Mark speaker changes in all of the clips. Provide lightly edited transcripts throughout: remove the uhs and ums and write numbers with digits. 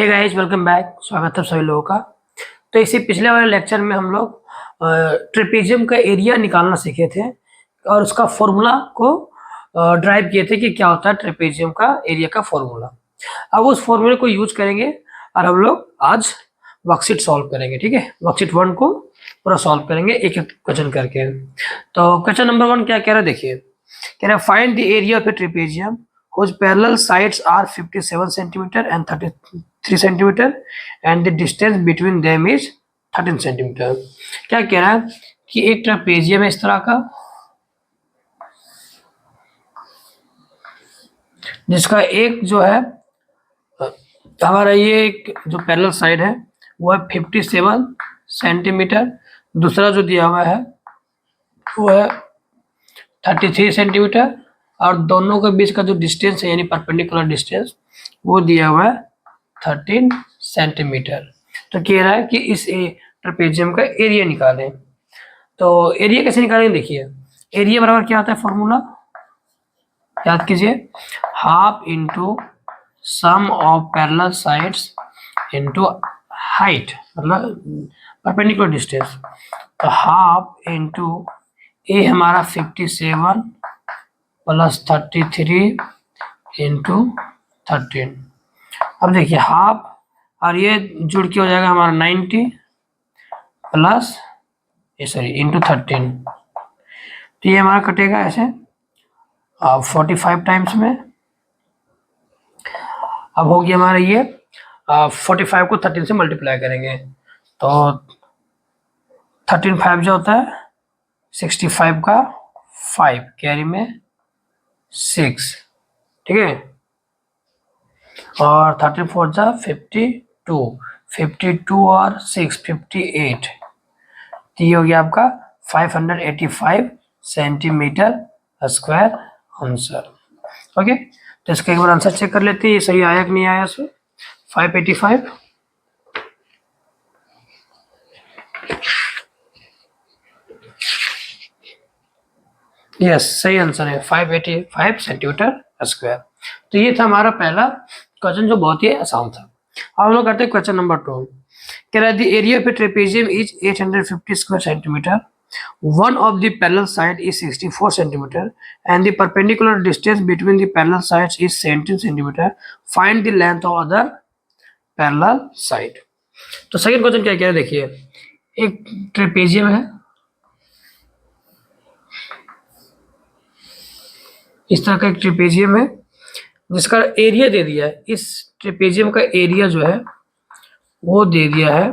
Speaker 1: Hey guys, welcome back. स्वागत है सभी लोगों का। तो इसी पिछले वाले लेक्चर में हम लोग ट्रेपेजियम का एरिया निकालना सीखे थे और उसका फॉर्मूला को ड्राइव किए थे कि क्या होता है ट्रेपेजियम का एरिया का फॉर्मूला। अब उस फॉर्मूले को यूज करेंगे और हम लोग आज वर्कशीट सॉल्व करेंगे। ठीक है, वर्कशीट 1 को पूरा सॉल्व करेंगे एक एक क्वेश्चन करके। तो क्वेश्चन नंबर 1 क्या कह रहा है, देखिए। कह रहा है find the area of a trapezium whose parallel sides are 57 centimeter and 33 centimeter and the distance between them is 13 centimeter। क्या कह रहा है कि एक ट्रेपेजियम है इस तरह का, जिसका एक जो है हमारा ये एक जो पैरेलल साइड है वो है 57 सेंटीमीटर, दूसरा जो दिया हुआ है वो है 33 सेंटीमीटर और दोनों के बीच का जो डिस्टेंस है यानी परपेंडिकुलर डिस्टेंस वो दिया हुआ है 13 सेंटीमीटर। तो कह रहा है कि इस ट्रेपेजियम का एरिया निकालें। तो एरिया कैसे निकालेंगे, देखिए। एरिया बराबर क्या आता है, फॉर्मूला याद कीजिए, half into sum of parallel sides into height, मतलब परपेंडिकुलर डिस्टेंस। तो हाफ इंटू ए हमारा 57 प्लस 33 इंटू 13। अब देखिए हाफ और ये जुड़ के हो जाएगा हमारा 90 प्लस इंटू 13। तो ये हमारा कटेगा ऐसे 45 टाइम्स में। अब हो गया हमारा ये 45 को 13 से मल्टीप्लाई करेंगे तो 13 5 जो होता है 65 का 5 कैरी में 6, ठीक है। और 13 4 जा 52 और 6 58। तो ये हो गया आपका 585 सेंटीमीटर स्क्वायर आंसर। ओके, तो इसका एक बार आंसर चेक कर लेते हैं, ये सही आया कि नहीं आया। इसमें 585 यस, सही आंसर है 585 सेंटीमीटर स्क्वायर। तो ये था हमारा पहला क्वेश्चन जो बहुत ही आसान था। अब हम लोग करते हैं क्वेश्चन नंबर 2। कह रहा है the area of a trapezium is 850 square centimetre, one of the parallel side is 64 centimeter and the perpendicular distance between the parallel sides is 17 centimeter. Find the length of other parallel side। तो second question क्या कह रहा है, देखिए। एक trapezium है, इस तरह का एक ट्रेपेजियम है जिसका एरिया दे दिया है। इस ट्रेपेजियम का एरिया जो है वो दे दिया है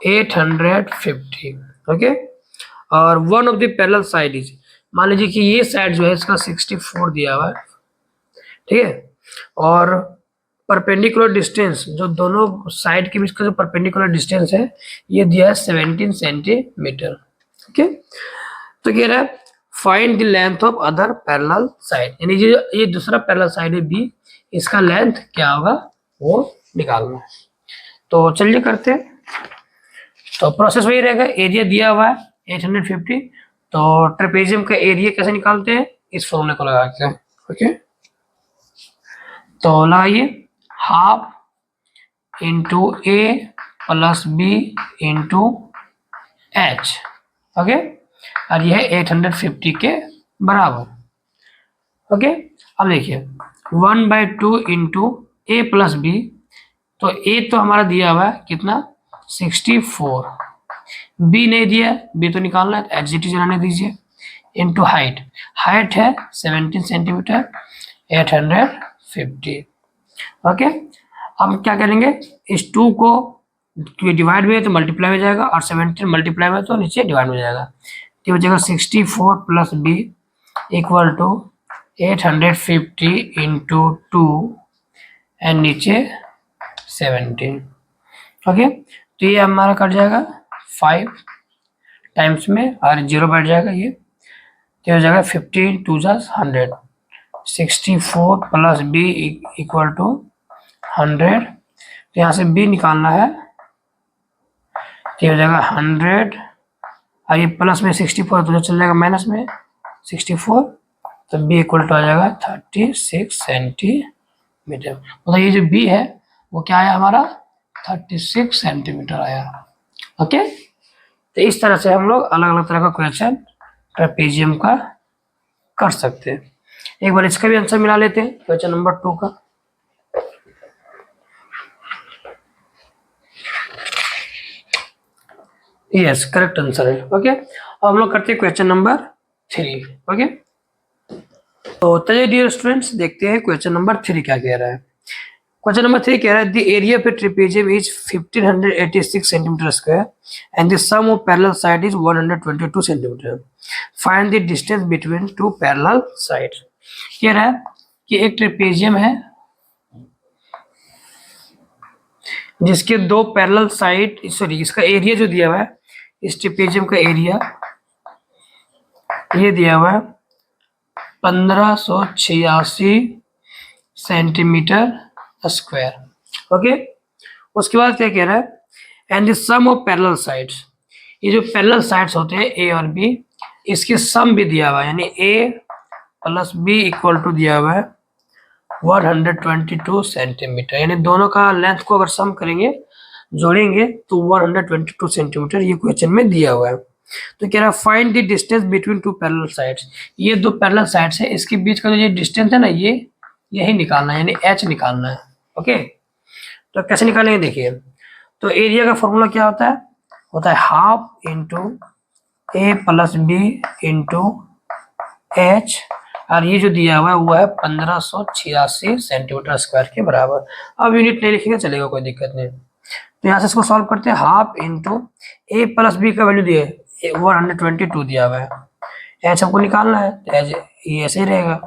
Speaker 1: 850। ओके, और one of the parallel side is, मान लीजिए कि ये साइड जो है इसका 64 दिया हुआ है, ठीक है। और परपेंडिकुलर डिस्टेंस जो दोनों साइड के बीच का जो परपेंडिकुलर डिस्टेंस है ये दिया है 17 सेंटीमीटर। ओके, तो कह रहा है find the length of other parallel side, यानी ये दूसरा पैरेलल साइड है बी, इसका लेंथ क्या होगा वो निकालना है। तो चलिए करते हैं। तो प्रोसेस वही रहेगा, एरिया दिया हुआ है 850, तो ट्रेपेजियम का एरिया कैसे निकालते हैं, इस फॉर्मूले को लगा के। ओके, तो लगाइए हाफ इंटू ए plus B into h. Okay, और यह 850 के बराबर। ओके, अब देखिए 1/2 इंटू ए प्लस बी, तो ए तो हमारा दिया हुआ है कितना 64, बी नहीं दिया, बी तो निकालना है, एचजीटी रहने दीजिए, इंटू हाइट, हाइट है 17 सेंटीमीटर 850। ओके, अब क्या करेंगे, इस 2 को डिवाइड में तो मल्टीप्लाई हो जाएगा और 17 मल्टीप्लाई में तो नीचे डिवाइड हो जाएगा। तो हो जाएगा 64 plus B equal to 850 into 2 and नीचे 17। ओके, तो ये हमारा कट जाएगा 5 टाइम्स में और 0 बैठ जाएगा, ये तो हो जाएगा 50 2 जा 100, 64 प्लस बी इक्वल टू 100। तो यहाँ से बी निकालना है, तो हो जाएगा 100 और ये प्लस में 64 तो चल जाएगा माइनस में 64, तो बी इक्वल टू आ जाएगा 36 सेंटीमीटर। मतलब ये जो बी है वो क्या आया हमारा 36 सेंटीमीटर आया। ओके, तो इस तरह से हम लोग अलग अलग तरह का क्वेश्चन ट्रेपेजियम का कर सकते हैं। एक बार इसका भी आंसर मिला लेते हैं, क्वेश्चन नंबर 2 का। यस, करेक्ट आंसर है। ओके, अब हम लोग करते हैं क्वेश्चन नंबर 3। ओके, तो चलिए डियर स्टूडेंट्स, देखते हैं क्वेश्चन नंबर 3 क्या कह रहा है। क्वेश्चन नंबर 3 कह रहा है the area of trapezium is 1586 centimetre square and the sum of parallel side is 122 centimetre. Find the distance between two parallel side. कह रहा है कि एक ट्रेपेजियम है जिसके दो पैरेलल साइड, सॉरी इसका एरिया जो दिया हुआ है, इस ट्रेपेजियम का एरिया ये दिया हुआ है 1586 सेंटीमीटर स्क्वायर। ओके, उसके बाद क्या कह रहा है and the sum of parallel sides. ये जो पैरेलल साइड्स होते हैं ए और बी, इसके सम भी दिया हुआ है, यानी ए प्लस बी इक्वल टू दिया हुआ है 122 सेंटीमीटर, यानी दोनों का लेंथ को अगर सम करेंगे, जोड़ेंगे तो 122 सेंटीमीटर ये क्वेश्चन में दिया हुआ है। तो कह रहा है find the distance between two parallel sides. ये दो पैरेलल साइड्स है, इसके बीच का जो ये डिस्टेंस है ना, ये यही निकालना है, यानी एच निकालना है। ओके, तो कैसे निकालेंगे देखिए। तो एरिया का फॉर्मूला क्या होता है हाफ इंटू ए प्लस बी इंटू एच, और ये जो दिया हुआ है वो है 1586 सेंटीमीटर स्क्वायर के बराबर। अब यूनिट नहीं लिखेंगे चलेगा, कोई दिक्कत नहीं। तो यहाँ से इसको सॉल्व करते हैं। हाफ इंटू ए प्लस बी का वैल्यू दिया है 122 दिया हुआ है, एच हमको निकालना है, तो एच ये ऐसे ही रहेगा।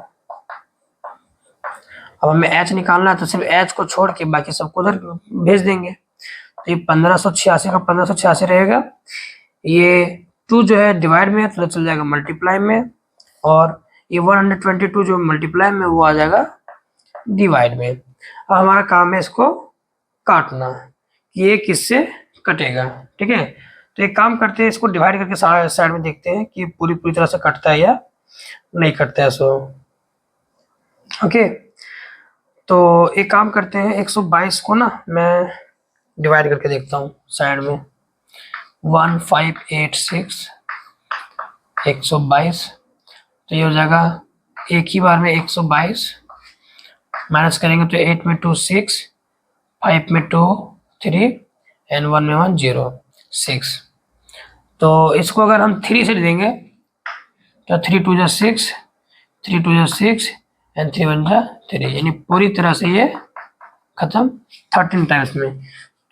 Speaker 1: अब हमें एच निकालना है तो सिर्फ एच को छोड़ के बाकी सबको उधर भेज देंगे। तो ये 1586 का 1586 रहेगा, ये 2 जो है डिवाइड में है तो चल जाएगा मल्टीप्लाई में, और ये 122 जो मल्टीप्लाई में वो आ जाएगा डिवाइड में। अब हमारा काम है इसको काटना, ये किससे कटेगा। ठीक है, तो एक काम करते हैं, इसको डिवाइड करके साइड में देखते हैं कि पूरी तरह से कटता है या नहीं कटता है। सो ओके, तो एक काम करते हैं 122 को ना मैं डिवाइड करके देखता हूँ साइड में। 1586 122, तो ये हो जाएगा एक ही बार में 122, माइनस करेंगे तो 8 में 2 6, 5 में 2 3 एंड 1 में 1 0 6। तो इसको अगर हम 3 से देंगे तो 3 2 जा 6, 3 2 जा 6 एंड 3 1 जा 3, यानी पूरी तरह से ये खत्म 13 टाइम्स में।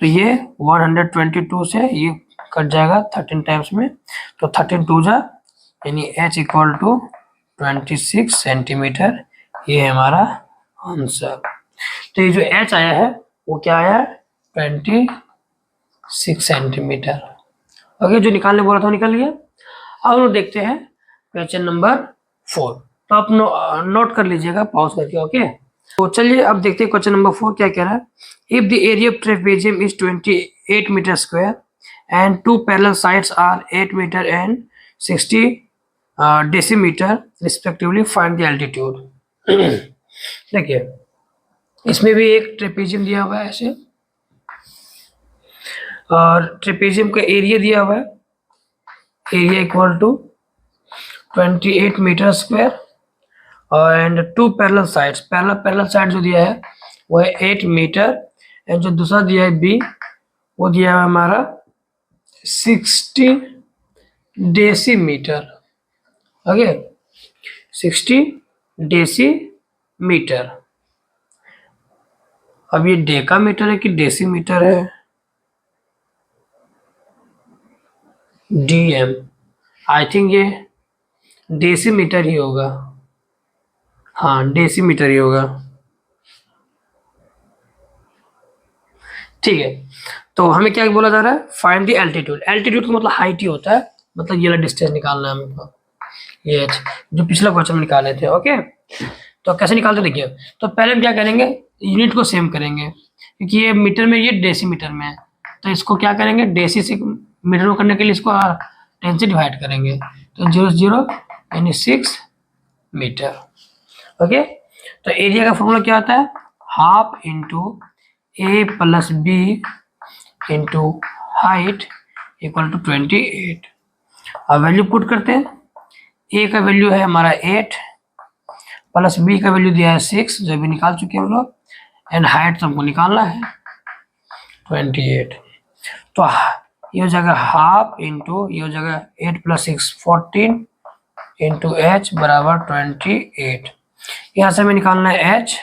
Speaker 1: तो ये 122 से ये कट जाएगा 13 टाइम्स में, तो 13 2 जा यानी h इक्वल टू 26 सेंटीमीटर, ये है हमारा आंसर। तो ये जो h आया है वो क्या आया है 26 सेंटीमीटर। ओके, जो निकालने बोला था निकल गया। अब हम लोग देखते हैं क्वेश्चन नंबर 4। तो आप नोट कर लीजिएगा पॉज करके। ओके, तो चलिए अब देखते हैं क्वेश्चन नंबर 4 क्या कह रहा है। If the area of trapezium is 28 metre square and two parallel sides are 8 metre and 60 decimetre respectively, find the altitude. देखिए इसमें भी एक ट्रेपेजियम दिया हुआ है ऐसे, और ट्रेपेजियम का एरिया दिया हुआ है, area equal to 28 metre square, और and two parallel sides, parallel side जो दिया है वो है 8 मीटर, एंड जो दूसरा दिया है बी वो दिया है हमारा 60 डेसीमीटर। Okay, 60 decimetre. अब ये डेकामीटर है कि डेसीमीटर है, डीएम, आई थिंक ये डेसीमीटर ही होगा। हाँ, डेसीमीटर ही होगा। ठीक है, तो हमें क्या बोला जा रहा है, फाइंड द एल्टीट्यूड। एल्टीट्यूड का मतलब हाइट ही होता है, मतलब ये डिस्टेंस निकालना है हमको, ये जो पिछला क्वेश्चन में निकाले थे। ओके, तो कैसे निकालते देखिए। तो पहले हम क्या करेंगे, यूनिट को सेम करेंगे, क्योंकि ये मीटर में ये डेसीमीटर में है, तो इसको क्या करेंगे डेसी से मीटर में करने के लिए इसको 10 से डिवाइड करेंगे, तो 0 0 यानी 6 मीटर। ओके, तो एरिया का फॉर्मूला क्या आता है half into A plus B into height equal to 28। अब वैल्यू पुट करते हैं। ए का वैल्यू है हमारा 8 प्लस बी का वैल्यू दिया है 6, जो भी निकाल चुके हैं हम लोग, एंड हाइट हमको निकालना है 28। तो ये हो जाएगा हाफ इंटू ये हो जाएगा 8 प्लस 6 14 इंटू एच बराबर 28। यहाँ से हमें निकालना है एच।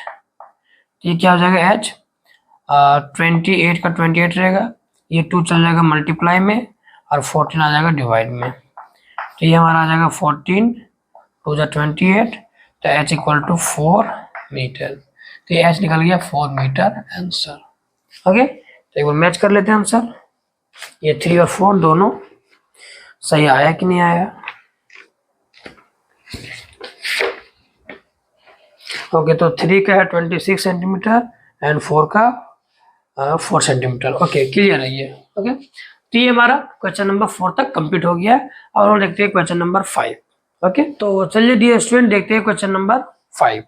Speaker 1: ये क्या हो जाएगा एच, 28 का 28 रहेगा, ये 2 चल जाएगा मल्टीप्लाई में और 14 आ जाएगा डिवाइड में। तो ये हमारा आ जाएगा 14 2 जा 28, तो एच इक्वल टू 4 मीटर। तो ये एच निकल गया 4 मीटर आंसर। ओके, तो एक बार मैच कर लेते हैं आंसर। ये 3 और 4 दोनों सही आया कि नहीं आया। ओके, तो 3 का है 26 सेंटीमीटर एंड 4 का 4 सेंटीमीटर। ओके, क्लियर है ये। ओके, तो ये हमारा क्वेश्चन नंबर 4 तक कंप्लीट हो गया है। और हम देखते हैं क्वेश्चन नंबर 5। ओके, तो चलिए डियर स्टूडेंट देखते हैं क्वेश्चन नंबर 5।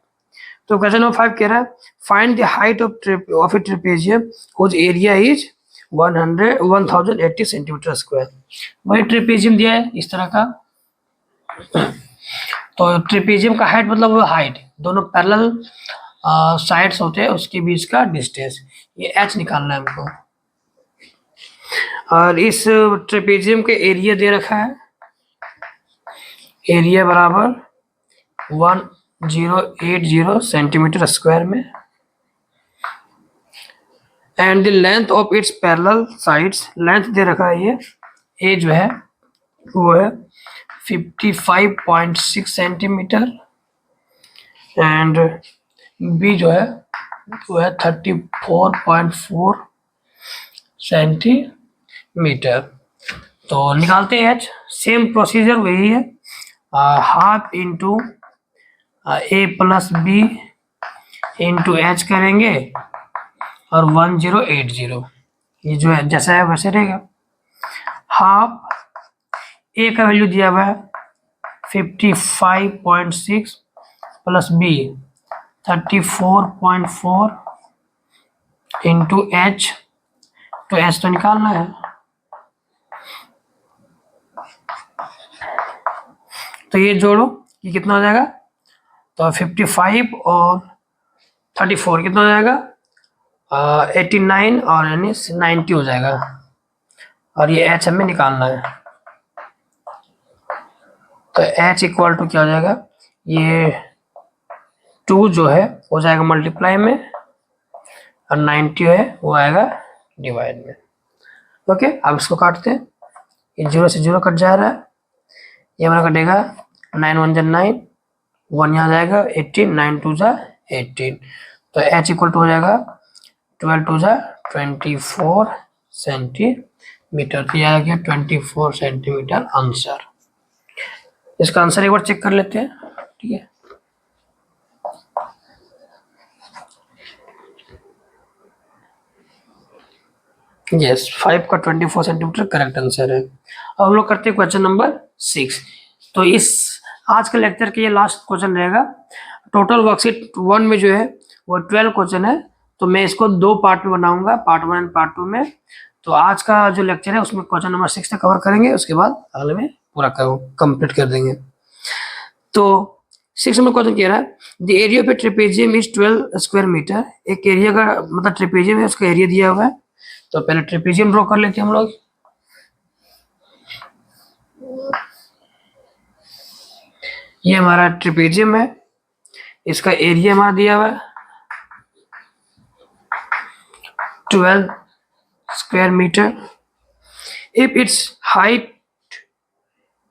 Speaker 1: तो क्वेश्चन नंबर 5 कह रहा है find the height of a trapezium whose area is 1080 centimetre square. वही ट्रेपेजियम दिया है इस तरह का। तो ट्रेपेजियम का हाइट मतलब वो हाइट, दोनों पैरेलल साइड्स होते हैं उसके बीच का डिस्टेंस, ये एच निकालना है हमको। और इस ट्रेपेजियम के एरिया दे रखा है, एरिया बराबर 1080 सेंटीमीटर स्क्वायर में, and the length of its parallel sides, length दे रखा है ये जो है वो है 55.6 सेंटीमीटर, एंड बी जो है वो है 34.4 सेंटीमीटर। तो निकालते हैं एच, सेम प्रोसीजर वही है, हाफ इंटू ए प्लस बी इंटू एच करेंगे और 1080, ये जो है जैसा है वैसे रहेगा। हाफ ए का वैल्यू दिया हुआ है 55.6 प्लस बी 34.4 इंटू एच, तो एच तो निकालना है। तो ये जोड़ो, ये कितना हो जाएगा, तो 55 और 34 कितना हो जाएगा 89 और यानी 90 हो जाएगा, और ये एच हमें निकालना है। तो एच इक्वल टू क्या हो जाएगा, ये 2 जो है हो जाएगा मल्टीप्लाई में और 90 है वो आएगा डिवाइड में। ओके, अब इसको काटते हैं, ये 0 से 0 कट जा रहा है, ये हमारा कटेगा 9 1 जा 9, 1 यहाँ जाएगा 18, 9 2 जा 18, तो एच इक्वल टू हो जाएगा 12 2 जा 24 सेंटीमीटर। तो यह आ गया 24 सेंटीमीटर आंसर। इसका आंसर एक बार चेक कर लेते हैं, ठीक है। यस, 5 का 24 सेंटीमीटर करेक्ट आंसर है। अब हम लोग करते हैं क्वेश्चन नंबर 6। तो इस आज के लेक्चर के ये लास्ट क्वेश्चन रहेगा। टोटल वर्कशीट 1 में जो है वो 12 क्वेश्चन है, तो मैं इसको 2 पार्ट में बनाऊंगा, पार्ट 1 एंड पार्ट 2 में। तो आज का जो लेक्चर है उसमें क्वेश्चन नंबर 6 तक कवर करेंगे, उसके बाद अगले में पूरा कंप्लीट कर देंगे। तो 6 नंबर क्वेश्चन कह रहा है the area of a trapezium is 12 square metre. एक एरिया का मतलब ट्रेपेजियम है, उसका एरिया दिया हुआ है। तो पहले ट्रेपेजियम ड्रॉ कर लेते हैं हम लोग। ये हमारा ट्रेपेजियम है, इसका एरिया हमारा दिया हुआ है 12 square metre. If its height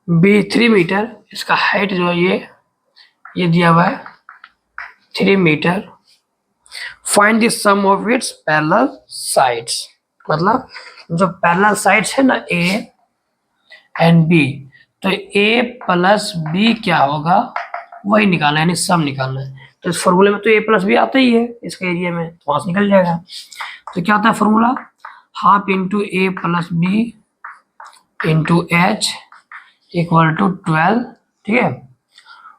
Speaker 1: be 3 metre, इसका हाइट जो है ये दिया हुआ है 3 metre. Find the sum of its parallel sides, मतलब जो पैरेलल साइड्स है ना ए एंड बी, तो ए प्लस बी क्या होगा वही निकालना है, यानी सम निकालना है। तो इस फॉर्मूले में तो ए प्लस बी आता ही है इसका एरिया में, तो वहां से निकल जाएगा। तो क्या होता है formula, half into A plus B into H equal to 12, ठीक है।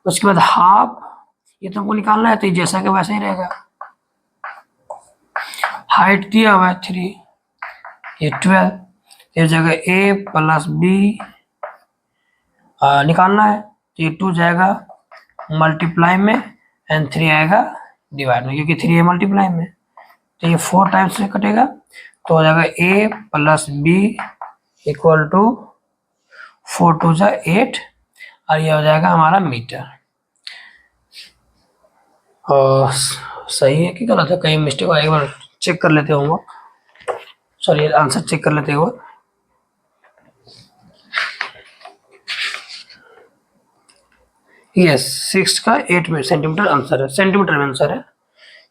Speaker 1: उसके बाद हाफ, ये तुमको निकालना है तो ये जैसा कि वैसा ही रहेगा, हाइट दिया हुआ है 3, ये 12, ये जगह a प्लस b निकालना है, तो ये 2 जाएगा मल्टीप्लाई में एंड 3 आएगा डिवाइड में, क्योंकि 3 है मल्टीप्लाई में, तो ये 4 टाइम्स से कटेगा, तो हो जाएगा a plus b equal to 4 2 जा 8, और ये हो जाएगा हमारा मीटर। और सही है कि गलत है, कहीं मिस्टेक हो, एक बार चेक कर लेते होंगे, सॉरी आंसर चेक कर लेते हो। यस 6 का 8 में सेंटीमीटर आंसर है, सेंटीमीटर में आंसर है,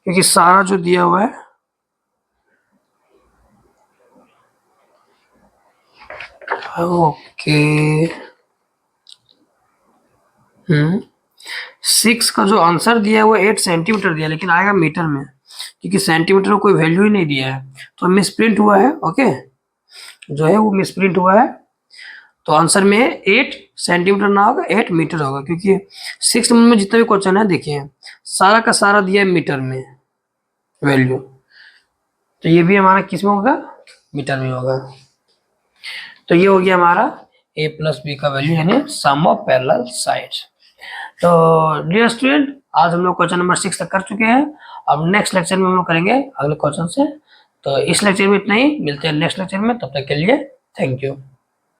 Speaker 1: क्योंकि सारा जो दिया हुआ है ओके 6 का जो आंसर दिया है वो 8 सेंटीमीटर दिया, लेकिन आएगा मीटर में, क्योंकि सेंटीमीटर को कोई वैल्यू ही नहीं दिया है, तो मिसप्रिंट हुआ है। ओके जो है वो मिसप्रिंट हुआ है, तो आंसर में 8 सेंटीमीटर ना होगा, 8 मीटर होगा, क्योंकि 6 नंबर में जितना भी क्वेश्चन है देखिए सारा का सारा दिया है मीटर में वैल्यू, तो ये भी हमारा किस में होगा, मीटर में होगा। तो ये हो गया हमारा a प्लस बी का वैल्यू, यानी सम ऑफ पैरेलल साइड्स। तो डियर स्टूडेंट, आज हम लोग क्वेश्चन नंबर 6 तक कर चुके हैं, अब नेक्स्ट लेक्चर में हम लोग करेंगे अगले क्वेश्चन से। तो इस लेक्चर में इतना ही, मिलते हैं नेक्स्ट लेक्चर में, तब तक के लिए थैंक यू।